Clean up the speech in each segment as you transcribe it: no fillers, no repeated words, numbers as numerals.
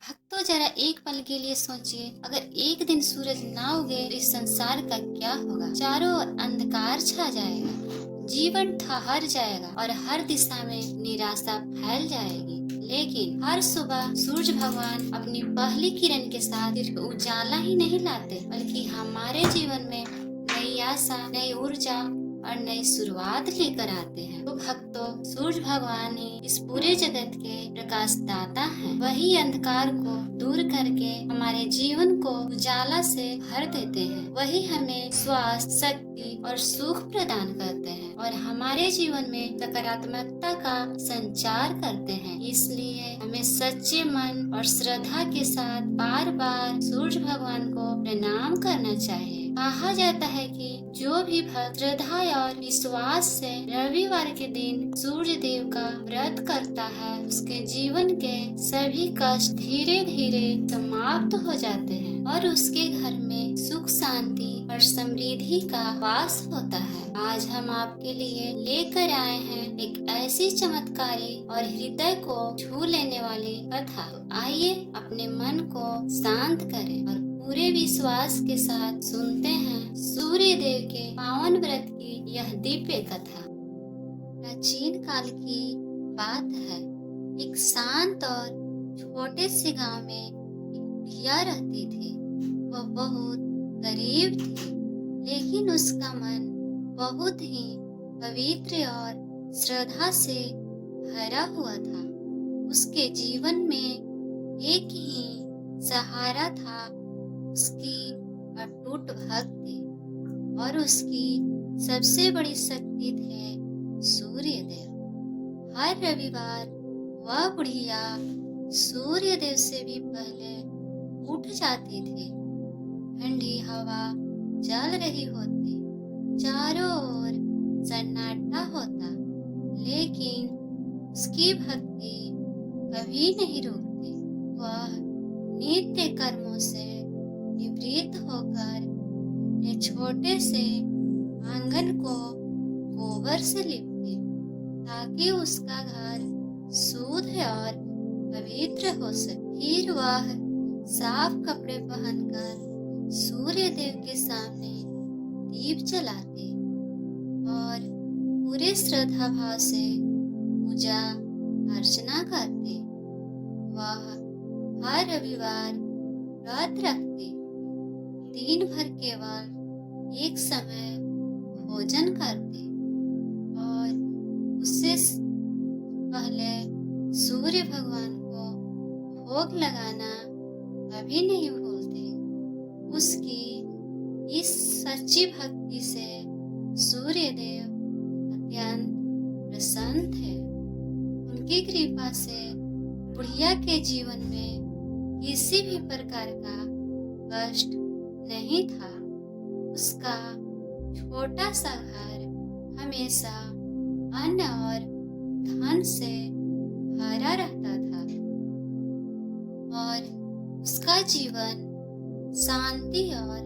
भक्तों जरा एक पल के लिए सोचिए, अगर एक दिन सूरज ना उगे तो इस संसार का क्या होगा। चारों ओर अंधकार छा जाएगा, जीवन ठहर जाएगा और हर दिशा में निराशा फैल जाएगी। लेकिन हर सुबह सूरज भगवान अपनी पहली किरण के साथ सिर्फ उजाला ही नहीं लाते, बल्कि हमारे जीवन में नई आशा, नई ऊर्जा और नई शुरुआत लेकर आते हैं। तो भक्तों, सूरज भगवान ही इस पूरे जगत के प्रकाश दाता हैं। वही अंधकार को दूर करके हमारे जीवन को उजाला से भर देते हैं। वही हमें स्वास्थ्य, शक्ति और सुख प्रदान करते हैं और हमारे जीवन में सकारात्मकता का संचार करते हैं। इसलिए हमें सच्चे मन और श्रद्धा के साथ बार बार सूरज भगवान को प्रणाम करना चाहिए। कहा जाता है कि जो भी भक्त श्रद्धा और विश्वास से रविवार के दिन सूर्य देव का व्रत करता है, उसके जीवन के सभी कष्ट धीरे धीरे समाप्त हो जाते हैं और उसके घर में सुख, शांति और समृद्धि का वास होता है। आज हम आपके लिए लेकर आए हैं एक ऐसी चमत्कारी और हृदय को छू लेने वाली कथा। तो आइए अपने मन को शांत करें और पूरे विश्वास के साथ सुनते हैं सूर्य देव के पावन व्रत की यह दिव्य कथा। प्राचीन काल की बात है। एक शांत और छोटे से गांव में एक बुढ़िया रहती थी। वह बहुत गरीब थी, लेकिन उसका मन बहुत ही पवित्र और श्रद्धा से भरा हुआ था। उसके जीवन में एक ही सहारा था, उसकी अटूट भक्ति, और उसकी सबसे बड़ी शक्ति थे सूर्य देव। हर रविवार वह बुढ़िया सूर्य देव से भी पहले उठ जाती थी। ठंडी हवा चल रही होती, चारों ओर सन्नाटा होता, लेकिन उसकी भक्ति कभी नहीं रुकती। वह नित्य कर्मों से निवृत्त होकर अपने छोटे से आंगन को गोबर से लिपती, ताकि उसका घर शुद्ध और पवित्र हो सके। फिर वह साफ कपड़े पहनकर सूर्य देव के सामने दीप जलाती और पूरे श्रद्धा भाव से पूजा अर्चना करती। वह हर रविवार व्रत रखती, दिन भर केवल एक समय भोजन करती और उससे पहले सूर्य भगवान को भोग लगाना कभी नहीं भूलती। उसकी इस सच्ची भक्ति से सूर्य देव अत्यंत प्रसन्न थे। उनकी कृपा से बुढ़िया के जीवन में किसी भी प्रकार का कष्ट नहीं था। उसका छोटा सा घर हमेशा अन्न और धन से भरा रहता था और उसका जीवन शांति और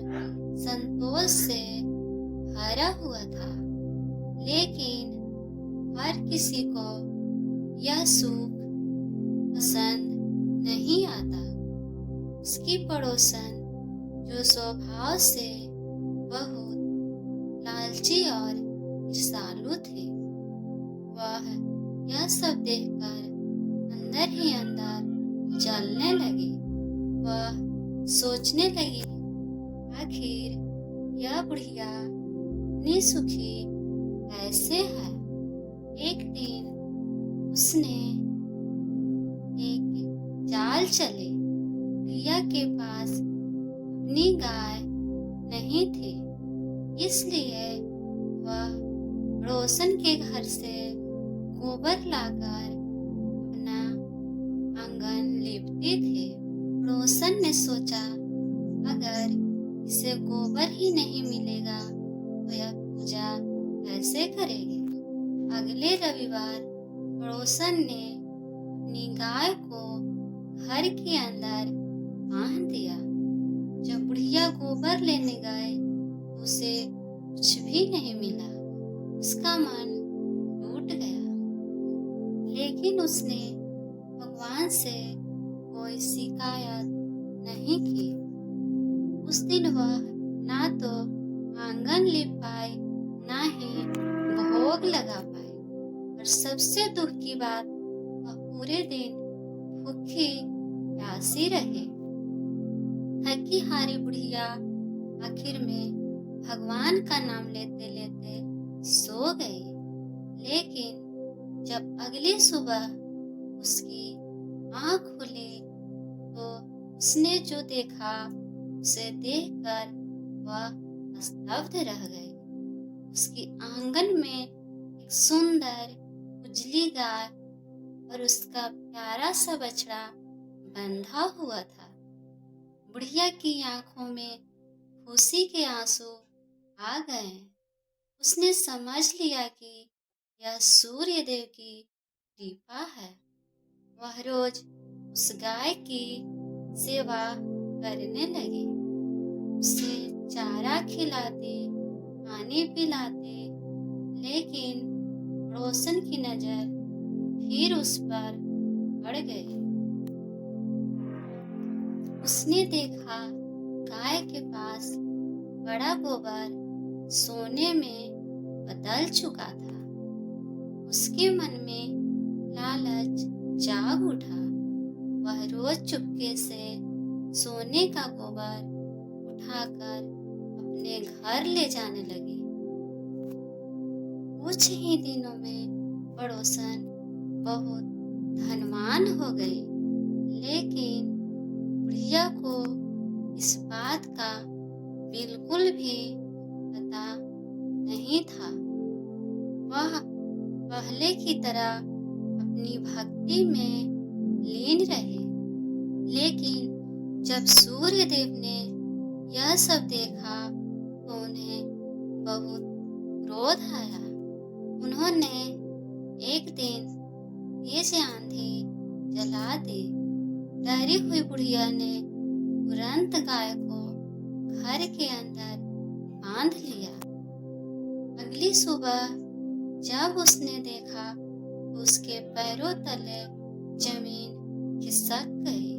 संतोष से भरा हुआ था। लेकिन हर किसी को यह सुख पसंद नहीं आता। उसकी पड़ोसन, जो स्वभाव से बहुत लालची और ईर्ष्यालु थे, वह यह सब देखकर अंदर ही अंदर जलने लगी। वह सोचने लगी, आखिर यह बुढ़िया इतनी सुखी कैसे है। एक दिन उसने एक चाल चली। बुढ़िया के पास अपनी गाय नहीं थी, इसलिए वह पड़ोसन के घर से गोबर लाकर अपना आंगन लीपती थी। पड़ोसन ने सोचा, अगर इसे गोबर ही नहीं मिलेगा तो यह पूजा कैसे करेगी। अगले रविवार पड़ोसन ने अपनी गाय को घर के अंदर बांध दिया। जब बुढ़िया गोबर लेने गए तो उसे कुछ भी नहीं मिला। उसका मन टूट गया, लेकिन उसने भगवान से कोई शिकायत नहीं की। उस दिन वह ना तो आंगन लिप पाई, ना ही भोग लगा पाई, और सबसे दुख की बात, वह पूरे दिन भूखी प्यासी रही। थकी हारी बुढ़िया आखिर में भगवान का नाम लेते लेते सो गई। लेकिन जब अगली सुबह उसकी आँख खुली तो उसने जो देखा उसे देखकर वह स्तब्ध रह गई। उसकी आंगन में एक सुंदर उजली गाय और उसका प्यारा सा बछड़ा बंधा हुआ था। बुढ़िया की आंखों में खुशी के आंसू आ गए। उसने समझ लिया कि यह सूर्य देव की कृपा है। वह रोज उस गाय की सेवा करने लगी, उसे चारा खिलाते, पानी पिलाते। लेकिन पड़ोसन की नजर फिर उस पर पड़ गई। उसने देखा गाय के पास बड़ा गोबर सोने में बदल चुका था। उसके मन में लालच जाग उठा। वह रोज चुपके से सोने का गोबर उठाकर अपने घर ले जाने लगी। कुछ ही दिनों में पड़ोसन बहुत धनवान हो गई, लेकिन बुढ़िया को इस बात का बिल्कुल भी पता नहीं था। वह पहले की तरह अपनी भक्ति में लीन रहे। लेकिन जब सूर्य देव ने यह सब देखा तो उन्हें बहुत क्रोध आया। उन्होंने एक दिन तेज आंधी जला दी। डरी हुई बुढ़िया ने तुरंत गाय को घर के अंदर बांध लिया। अगली सुबह जब उसने देखा तो उसके पैरों तले जमीन खिसक गई।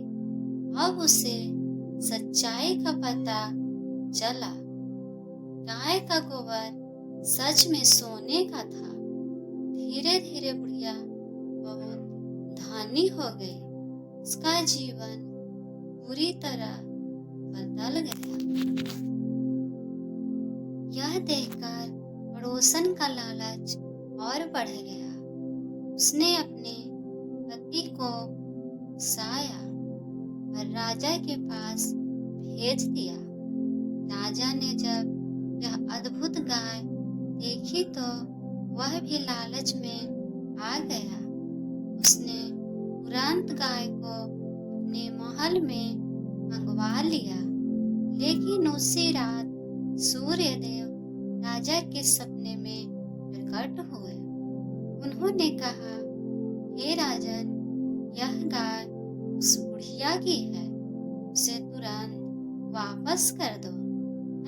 अब उसे सच्चाई का पता चला। गाय का गोबर सच में सोने का था। धीरे धीरे बुढ़िया बहुत धनी हो गई। उसका जीवन पूरी तरह बदल गया। यह देखकर पड़ोसन का लालच और बढ़ गया। उसने अपने पति को उकसाया और राजा के पास भेज दिया। राजा ने जब यह अद्भुत गाय देखी तो वह भी लालच में आ गया। उसने तुरंत गाय को अपने महल में मंगवा लिया। लेकिन उसी रात सूर्य देव राजा के सपने में प्रकट हुए। उन्होंने कहा, हे राजन, यह गाय उस बुढ़िया की है, उसे तुरंत वापस कर दो,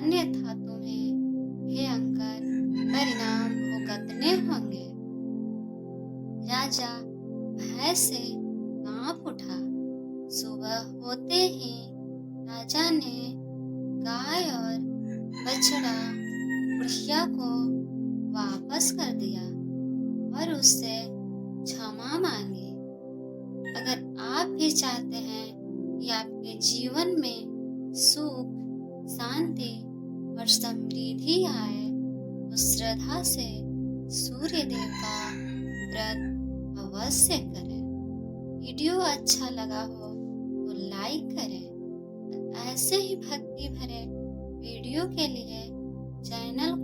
अन्यथा तुम्हें भयंकर परिणाम भुगतने होंगे। राजा भय से कांप उठा। सुबह होते ही राजा ने गाय और बछड़ा बुढ़िया को वापस कर दिया और उससे क्षमा मांगी। अगर आप भी चाहते हैं कि आपके जीवन में सुख, शांति और समृद्धि आए तो श्रद्धा से सूर्य देव का व्रत अवश्य करें। वीडियो अच्छा लगा हो तो लाइक करें और ऐसे ही भक्ति भरे वीडियो के लिए चैनल